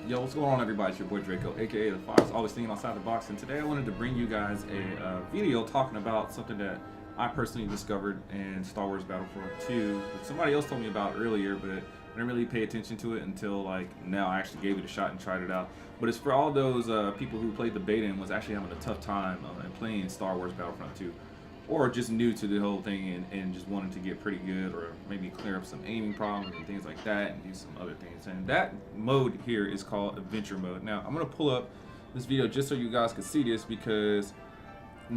Yo, what's going on, everybody? It's your boy Draco, aka the Fox, always thinking outside the box. And today I wanted to bring you guys a video talking about something that I personally discovered in Star Wars Battlefront 2, which somebody else told me about earlier, but I didn't really pay attention to it until like now. I actually gave it a shot and tried it out. But it's for all those people who played the beta and was actually having a tough time playing Star Wars Battlefront 2. Or just new to the whole thing and just wanted to get pretty good, or maybe clear up some aiming problems and things like that, and do some other things. And that mode here is called Adventure Mode. Now I'm gonna pull up this video just so you guys can see this, because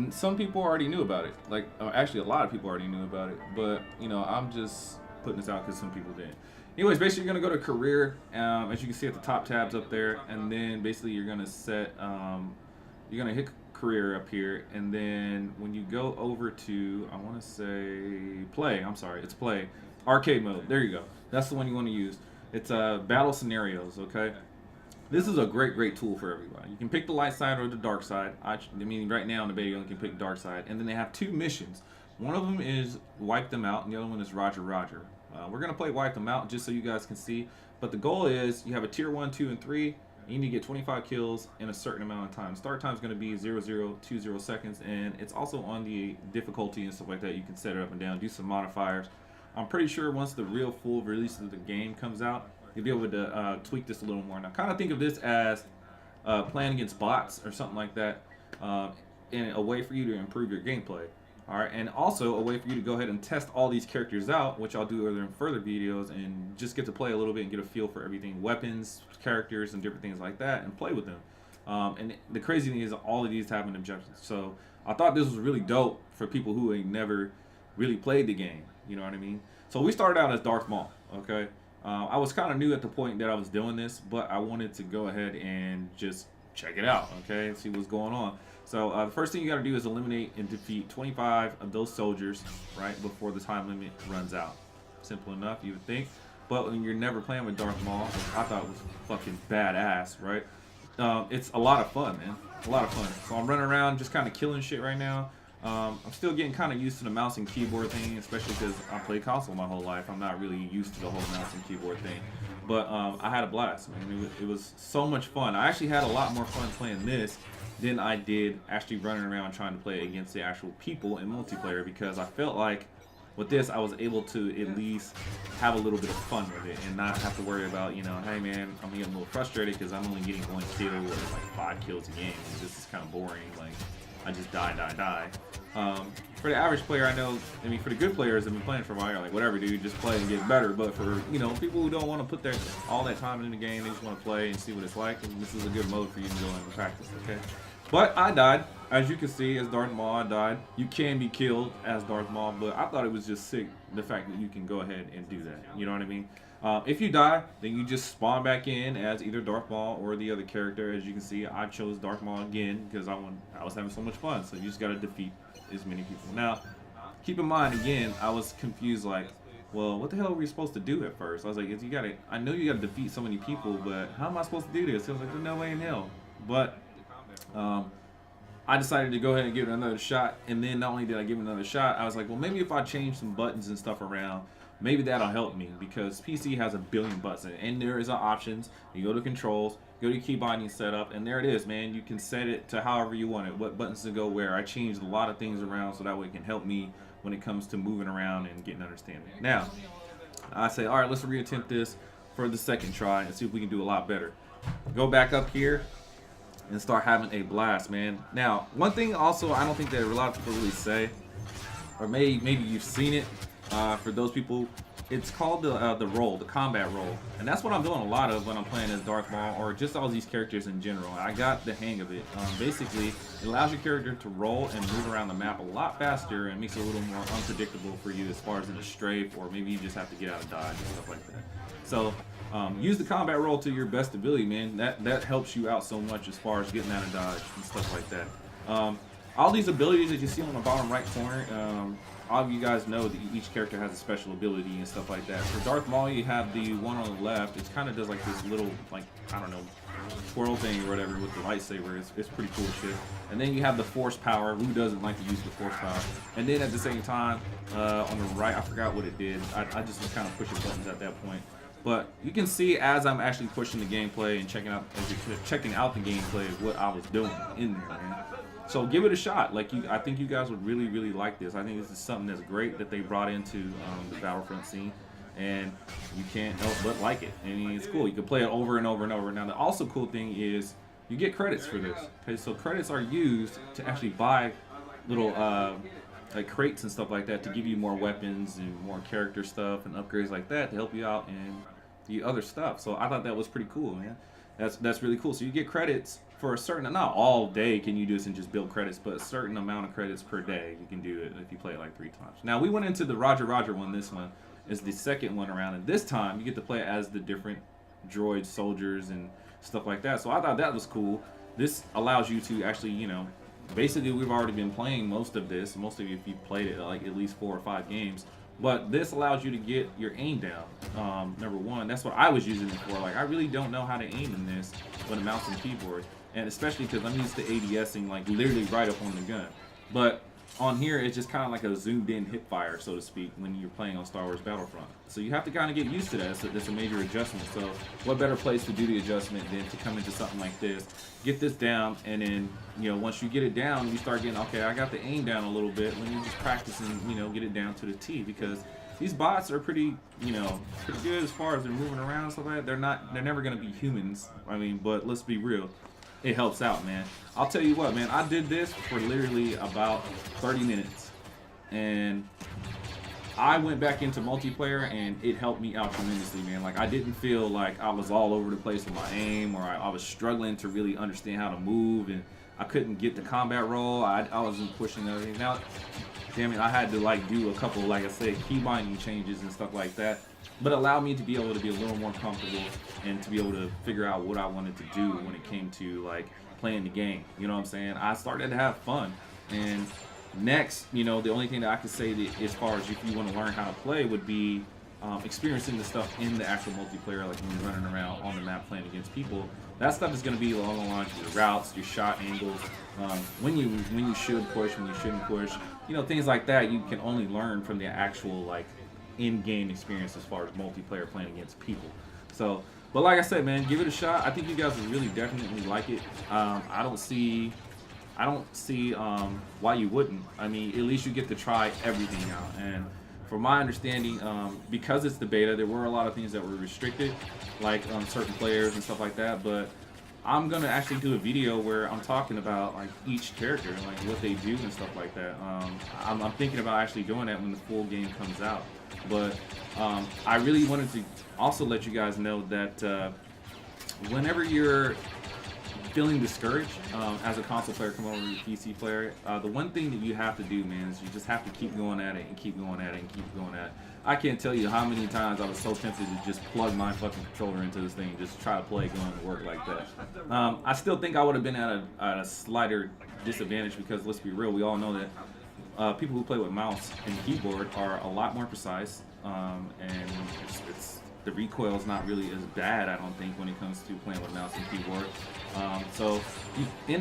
some people already knew about it. Like actually a lot of people already knew about it, but you know, I'm just putting this out because some people didn't. Anyways, basically you're gonna go to career, as you can see at the top tabs up there, and then basically you're gonna set you're gonna hit career up here, and then when you go over to, I want to say play, I'm sorry, it's play, arcade mode, there you go, that's the one you want to use. It's battle scenarios. Okay, this is a great tool for everybody. You can pick the light side or the dark side. I mean, right now in the video you can pick dark side, and then they have two missions. One of them is wipe them out, and the other one is Roger. We're gonna play wipe them out just so you guys can see, but the goal is you have a tier 1, 2, and 3. You need to get 25 kills in a certain amount of time. Start time is going to be 0020 seconds, and it's also on the difficulty and stuff like that. You can set it up and down, do some modifiers. I'm pretty sure once the real full release of the game comes out, you'll be able to tweak this a little more. Now, kind of think of this as playing against bots or something like that, in a way for you to improve your gameplay. All right, and also a way for you to go ahead and test all these characters out, which I'll do in further videos, and just get to play a little bit and get a feel for everything, weapons, characters, and different things like that, and play with them. And the crazy thing is all of these have an objective. So I thought this was really dope for people who ain't never really played the game. You know what I mean? So we started out as Darth Maul. Okay, I was kind of new at the point that I was doing this, but I wanted to go ahead and just check it out. Okay, and see what's going on. So the first thing you got to do is eliminate and defeat 25 of those soldiers right before the time limit runs out. Simple enough, you would think. But when you're never playing with Darth Maul, which I thought was fucking badass, right? It's a lot of fun, man. A lot of fun. So I'm running around just kind of killing shit right now. I'm still getting kind of used to the mouse and keyboard thing, especially because I played console my whole life. I'm not really used to the whole mouse and keyboard thing. But I had a blast, man. It was so much fun. I actually had a lot more fun playing this than I did actually running around trying to play against the actual people in multiplayer, because I felt like with this I was able to at least have a little bit of fun with it and not have to worry about, you know, hey man, I'm getting a little frustrated because I'm only getting 1 kill or like 5 kills a game, and this is kind of boring. Like, I just die. For the average player, I know, I mean, for the good players that have been playing for a while, like, whatever, dude, just play and get better. But for, you know, people who don't want to put all that time in the game, they just want to play and see what it's like, and this is a good mode for you to go and practice, okay? But I died. As you can see, as Darth Maul, I died. You can be killed as Darth Maul, but I thought it was just sick, the fact that you can go ahead and do that. You know what I mean? If you die, then you just spawn back in as either Darth Maul or the other character. As you can see, I chose Darth Maul again because I was having so much fun. So you just got to defeat as many people. Now, keep in mind, again, I was confused, like, well, what the hell were we supposed to do at first? I was like, I know you got to defeat so many people, but how am I supposed to do this? I was like, there's no way in hell. But I decided to go ahead and give it another shot, and then not only did I give it another shot, I was like, well, maybe if I change some buttons and stuff around, maybe that'll help me, because PC has a billion buttons, and there is options. You go to controls, go to key binding setup, and there it is, man. You can set it to however you want it, what buttons to go where. I changed a lot of things around so that way it can help me when it comes to moving around and getting understanding. Now, I say, all right, let's reattempt this for the second try and see if we can do a lot better. Go back up here and start having a blast, man. Now, one thing also I don't think that a lot of people really say, or maybe you've seen it, for those people, it's called the role, the combat role, and that's what I'm doing a lot of when I'm playing as Darth Maul or just all these characters in general. I got the hang of it. Basically, it allows your character to roll and move around the map a lot faster and makes it a little more unpredictable for you as far as in a strafe, or maybe you just have to get out of dodge and stuff like that. So use the combat roll to your best ability, man. That helps you out so much as far as getting out of dodge and stuff like that. All these abilities that you see on the bottom right corner, all of you guys know that each character has a special ability and stuff like that. For Darth Maul, you have the one on the left. It kind of does like this little, like, I don't know, twirl thing or whatever with the lightsaber. It's pretty cool shit. And then you have the force power. Who doesn't like to use the force power? And then at the same time, on the right, I forgot what it did. I just was kind of pushing buttons at that point. But you can see as I'm actually pushing the gameplay and checking out the gameplay what I was doing in there, man. So give it a shot. Like I think you guys would really, really like this. I think this is something that's great that they brought into the Battlefront scene, and you can't help but like it. I mean, it's cool. You can play it over and over and over. Now, the also cool thing is you get credits for this. Okay, so credits are used to actually buy little like crates and stuff like that to give you more weapons and more character stuff and upgrades like that to help you out and the other stuff. So I thought that was pretty cool, man. That's really cool. So you get credits for a certain, not all day can you do this and just build credits, but a certain amount of credits per day you can do it if you play it like 3 times. Now we went into the Roger one. This one is the second one around, and this time you get to play as the different droid soldiers and stuff like that. So I thought that was cool. This allows you to actually, you know, basically we've already been playing most of this. Most of you, if you played it like at least 4 or 5 games. But this allows you to get your aim down. Number one, that's what I was using it for. Like, I really don't know how to aim in this with a mouse and keyboard. And especially because I'm used to ADSing, like, literally right up on the gun. But on here, it's just kind of like a zoomed-in hip fire, so to speak, when you're playing on Star Wars Battlefront. So you have to kind of get used to that. So that's a major adjustment. So what better place to do the adjustment than to come into something like this, get this down, and then, you know, once you get it down, you start getting, okay, I got the aim down a little bit. When you just practice and, you know, get it down to the T, because these bots are pretty, you know, pretty good as far as they're moving around and stuff like that. They're never going to be humans. I mean, but let's be real. It helps out, man. I'll tell you what, man. I did this for literally about 30 minutes. And I went back into multiplayer, and it helped me out tremendously, man. Like, I didn't feel like I was all over the place with my aim, or I was struggling to really understand how to move, and I couldn't get the combat roll. I wasn't pushing everything. Now, damn it, I had to, like, do a couple, like I said, key binding changes and stuff like that. But it allowed me to be able to be a little more comfortable and to be able to figure out what I wanted to do when it came to, like, playing the game. You know what I'm saying? I started to have fun. And next, you know, the only thing that I could say that as far as if you want to learn how to play would be experiencing the stuff in the actual multiplayer, like when you're running around on the map playing against people. That stuff is going to be along the lines of your routes, your shot angles, when you should push, when you shouldn't push. You know, things like that you can only learn from the actual, like, in-game experience as far as multiplayer playing against people. So, but like I said, man, give it a shot. I think you guys would really definitely like it. I don't see why you wouldn't. I mean, at least you get to try everything out. And from my understanding, because it's the beta, there were a lot of things that were restricted, like certain players and stuff like that. But I'm gonna actually do a video where I'm talking about, like, each character, like what they do and stuff like that. I'm thinking about actually doing that when the full game comes out. But I really wanted to also let you guys know that whenever you're feeling discouraged as a console player coming over to the PC player, the one thing that you have to do, man, is you just have to keep going at it and keep going at it and keep going at it. I can't tell you how many times I was so tempted to just plug my fucking controller into this thing and just try to play going to work like that. I still think I would have been at a slighter disadvantage because, let's be real, we all know that people who play with mouse and keyboard are a lot more precise, and the recoil is not really as bad, I don't think, when it comes to playing with mouse and keyboard. So,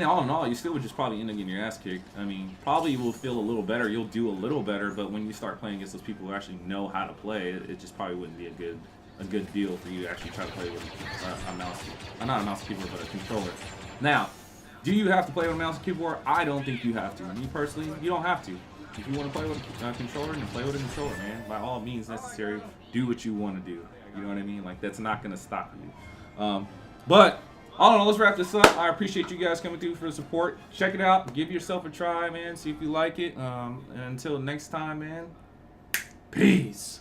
all in all, you still would just probably end up getting your ass kicked. I mean, probably you will feel a little better, you'll do a little better, but when you start playing against those people who actually know how to play, it just probably wouldn't be a good deal for you to actually try to play with a mouse, not a mouse and keyboard, but a controller. Now, do you have to play with a mouse and keyboard? I don't think you have to. Me personally, you don't have to. If you want to play with a controller, then play with a controller, man. By all means necessary, do what you want to do. You know what I mean? Like, that's not going to stop you. But all in all, let's wrap this up. I appreciate you guys coming through for the support. Check it out. Give yourself a try, man. See if you like it. And until next time, man. Peace.